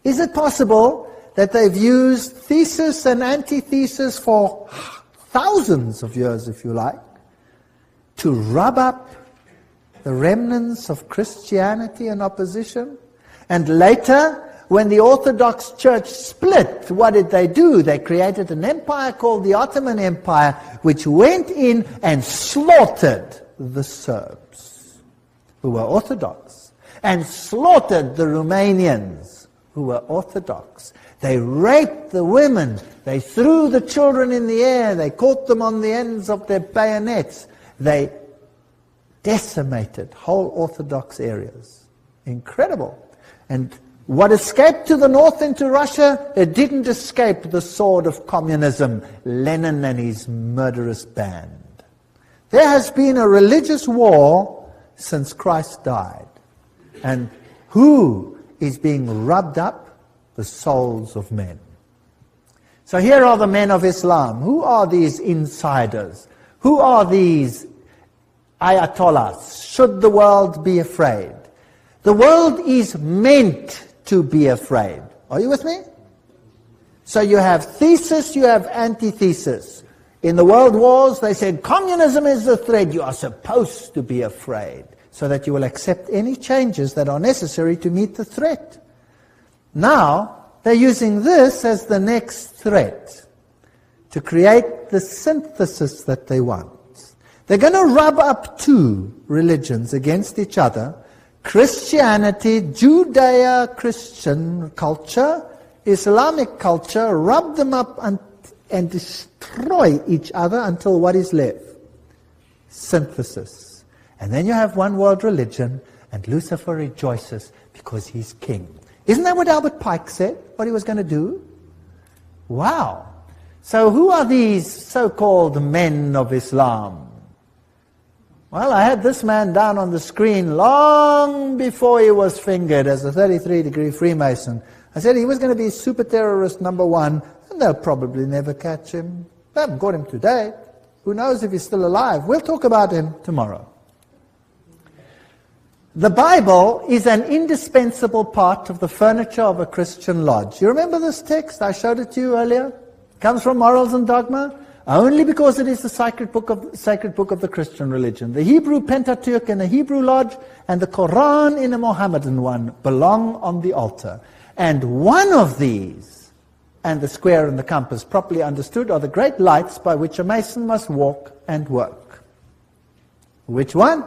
Is it possible that they've used thesis and antithesis for thousands of years, if you like, to rub up the remnants of Christianity and opposition? And later, when the Orthodox Church split, what did they do? They created an empire called the Ottoman Empire, which went in and slaughtered the Serbs, who were Orthodox, and slaughtered the Romanians, who were Orthodox. They raped the women. They threw the children in the air. They caught them on the ends of their bayonets. They decimated whole Orthodox areas. Incredible. And what escaped to the north into Russia, it didn't escape the sword of communism, Lenin and his murderous band. There has been a religious war since Christ died. And who is being rubbed up? The souls of men. So here are the men of Islam. Who are these insiders? Who are these ayatollahs? Should the world be afraid? The world is meant to be afraid. Are you with me? So you have thesis, you have antithesis. In the world wars, they said, communism is the threat. You are supposed to be afraid, so that you will accept any changes that are necessary to meet the threat. Now, they're using this as the next threat to create the synthesis that they want. They're going to rub up two religions against each other: Christianity, Judeo-Christian culture, Islamic culture, rub them up and destroy each other until what is left? Synthesis. And then you have one world religion, and Lucifer rejoices because he's king. Isn't that what Albert Pike said, what he was going to do? Wow. So who are these so-called men of Islam? Well, I had this man down on the screen long before he was fingered as a 33-degree Freemason. I said he was going to be super terrorist number one, and they'll probably never catch him. They haven't got him today. Who knows if he's still alive? We'll talk about him tomorrow. The Bible is an indispensable part of the furniture of a Christian lodge. You remember this text? I showed it to you earlier. It comes from Morals and Dogma, only because it is the sacred book of the Christian religion. The Hebrew Pentateuch in a Hebrew lodge and the Quran in a Mohammedan one belong on the altar. And one of these, and the square and the compass properly understood, are the great lights by which a Mason must walk and work. Which one?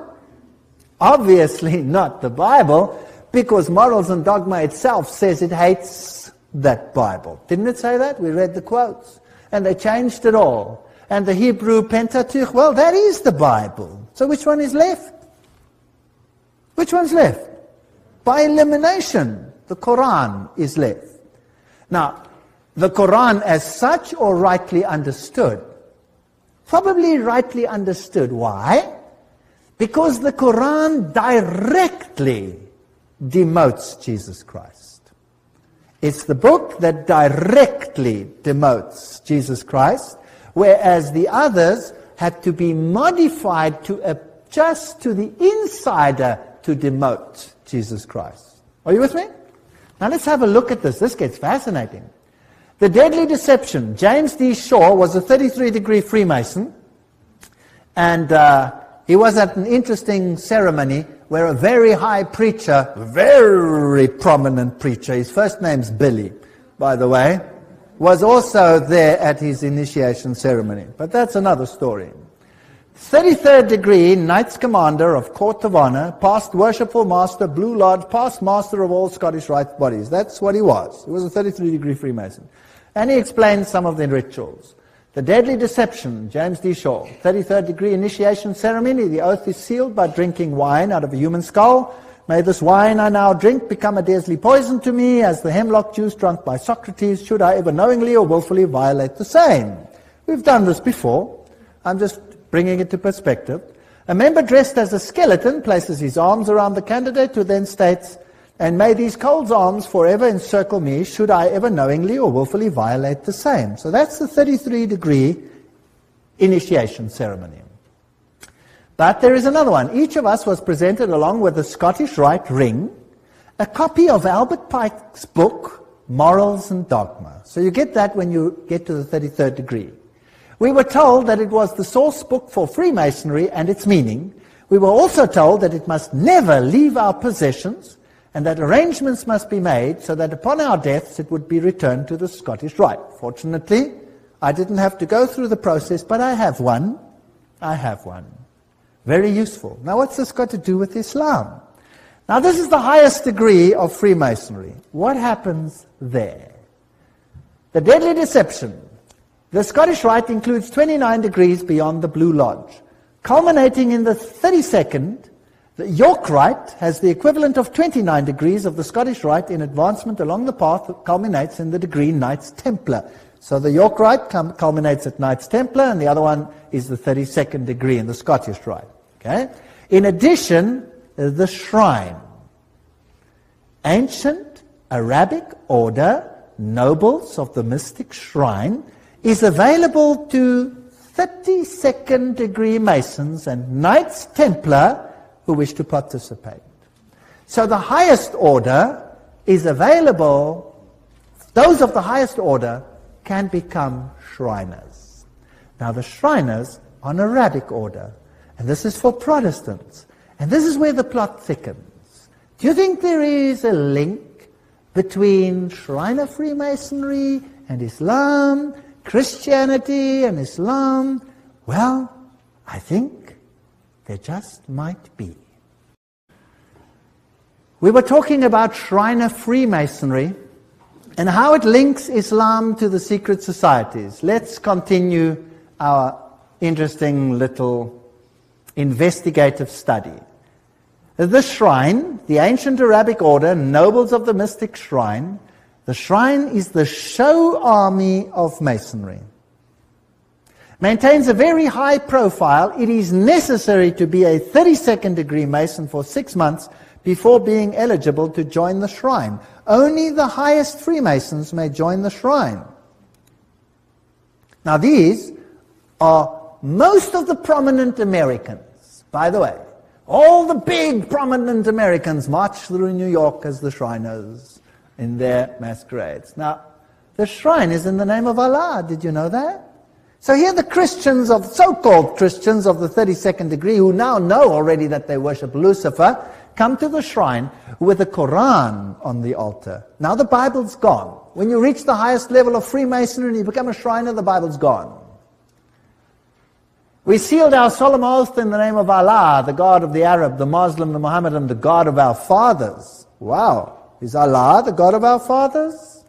Obviously not the Bible, because Morals and Dogma itself says it hates that Bible. Didn't it say that? We read the quotes. And they changed it all. And the Hebrew Pentateuch, well, that is the Bible. So which one is left? Which one's left? By elimination, the Quran is left. Now, the Quran as such, or rightly understood? Probably rightly understood. Why? Because the Quran directly demotes Jesus Christ. It's the book that directly demotes Jesus Christ, whereas the others had to be modified to adjust to the insider to demote Jesus Christ. Are you with me? Now let's have a look at this. This gets fascinating. The Deadly Deception. James D. Shaw was a 33-degree Freemason, and he was at an interesting ceremony where a very high preacher, very prominent preacher, his first name's Billy, by the way, was also there at his initiation ceremony. But that's another story. 33rd degree, Knights Commander of Court of Honor, past Worshipful Master, Blue Lodge, past Master of all Scottish Rite bodies. That's what he was. He was a 33-degree Freemason. And he explained some of the rituals. The Deadly Deception, James D. Shaw. 33rd degree initiation ceremony. The oath is sealed by drinking wine out of a human skull. May this wine I now drink become a deadly poison to me, as the hemlock juice drunk by Socrates, should I ever knowingly or willfully violate the same. We've done this before. I'm just bringing it to perspective. A member dressed as a skeleton places his arms around the candidate, who then states, "And may these cold arms forever encircle me, should I ever knowingly or willfully violate the same." So that's the 33-degree initiation ceremony. But there is another one. Each of us was presented, along with a Scottish Rite ring, a copy of Albert Pike's book, morals and dogma. So you get that when you get to the 33rd degree. We were told that it was the source book for Freemasonry and its meaning. We were also told that it must never leave our possessions and that arrangements must be made so that upon our deaths it would be returned to the Scottish Rite. Fortunately, I didn't have to go through the process, but I have one. I have one. Very useful. Now what's this got to do with Islam? Now this is the highest degree of Freemasonry. What happens there? The deadly deception. The Scottish Rite includes 29 degrees beyond the Blue Lodge. Culminating in the 32nd, the York Rite has the equivalent of 29 degrees of the Scottish Rite in advancement along the path that culminates in the degree Knights Templar. So the York Rite culminates at Knights Templar, and the other one is the 32nd degree in the Scottish Rite. Okay? In addition, the shrine. Ancient Arabic order, nobles of the mystic shrine, is available to 32nd degree Masons and Knights Templar who wish to participate. So the highest order is available. Those of the highest order can become Shriners. Now the Shriners are an Arabic order, and this is for Protestants. And this is where the plot thickens. Do you think there is a link between Shriner Freemasonry and Islam, Christianity and Islam? Well, I think there just might be. We were talking about Shriner Freemasonry and how it links Islam to the secret societies. Let's continue our interesting little investigative study. The shrine, the ancient Arabic order, nobles of the mystic shrine. The shrine is the show army of Masonry. Maintains a very high profile. It is necessary to be a 32nd degree Mason for 6 months before being eligible to join the shrine. Only the highest Freemasons may join the shrine. Now these are most of the prominent Americans, by the way. All the big prominent Americans march through New York as the Shriners in their masquerades. Now, the shrine is in the name of Allah. Did you know that? So here the Christians, of so-called Christians of the 32nd degree, who now know already that they worship Lucifer, come to the shrine with the Quran on the altar. Now the Bible's gone. When you reach the highest level of Freemasonry and you become a Shriner, the Bible's gone. We sealed our solemn oath in the name of Allah, the God of the Arab, the Muslim, the Mohammedan, the God of our fathers. Wow. Is Allah the God of our fathers?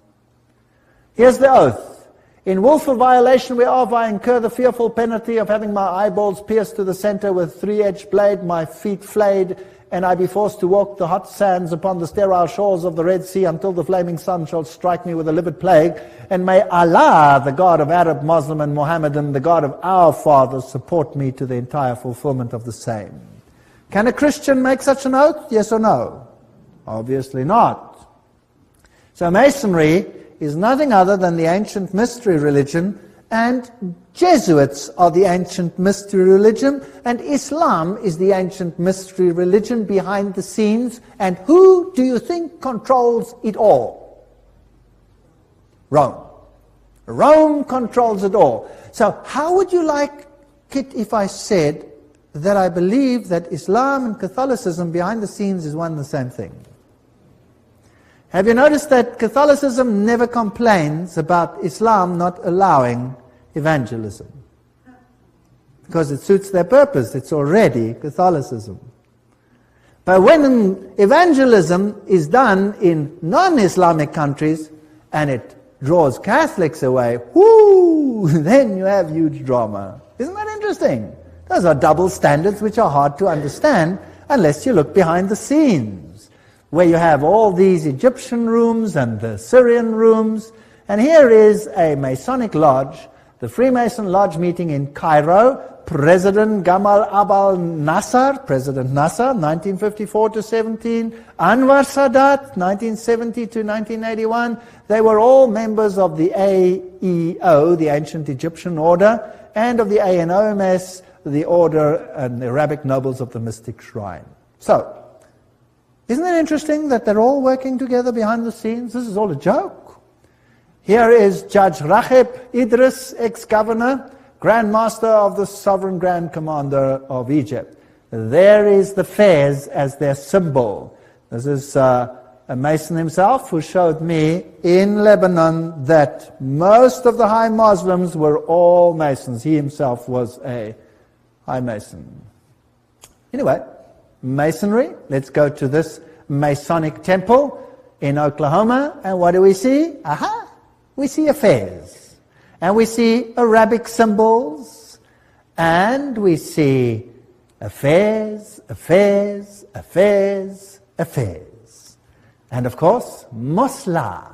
Here's the oath. In willful violation whereof I incur the fearful penalty of having my eyeballs pierced to the center with three-edged blade, my feet flayed, and I be forced to walk the hot sands upon the sterile shores of the Red Sea until the flaming sun shall strike me with a livid plague. And may Allah, the God of Arab, Muslim, and Mohammedan, the God of our fathers, support me to the entire fulfillment of the same. Can a Christian make such an oath? Yes or no? Obviously not. So Masonry is nothing other than the ancient mystery religion, and Jesuits are the ancient mystery religion, and Islam is the ancient mystery religion behind the scenes. And who do you think controls it all? Rome. Rome controls it all. So how would you like it if I said that I believe that Islam and Catholicism behind the scenes is one and the same thing? Have you noticed that Catholicism never complains about Islam not allowing evangelism? Because it suits their purpose. It's already Catholicism. But when evangelism is done in non-Islamic countries and it draws Catholics away, whoo, then you have huge drama. Isn't that interesting? Those are double standards which are hard to understand unless you look behind the scenes, where you have all these Egyptian rooms and the Syrian rooms. And here is a Masonic lodge, the Freemason Lodge meeting in Cairo. President Gamal Abdel Nasser, President Nasser, 1954 to 17. Anwar Sadat, 1970 to 1981. They were all members of the AEO, the Ancient Egyptian Order, and of the ANOMS, the Order and the Arabic Nobles of the Mystic Shrine. So, isn't it interesting that they're all working together behind the scenes? This is all a joke. Here is Judge Raheb Idris, ex-governor, Grand Master of the Sovereign Grand Commander of Egypt. There is the fez as their symbol. This is a Mason himself who showed me in Lebanon that most of the high Muslims were all Masons. He himself was a high Mason. Anyway, Masonry. Let's go to this Masonic temple in Oklahoma, and what do we see? Aha! We see a fez. And we see Arabic symbols, and we see a fez, a fez, a fez, a fez. And of course, Musla.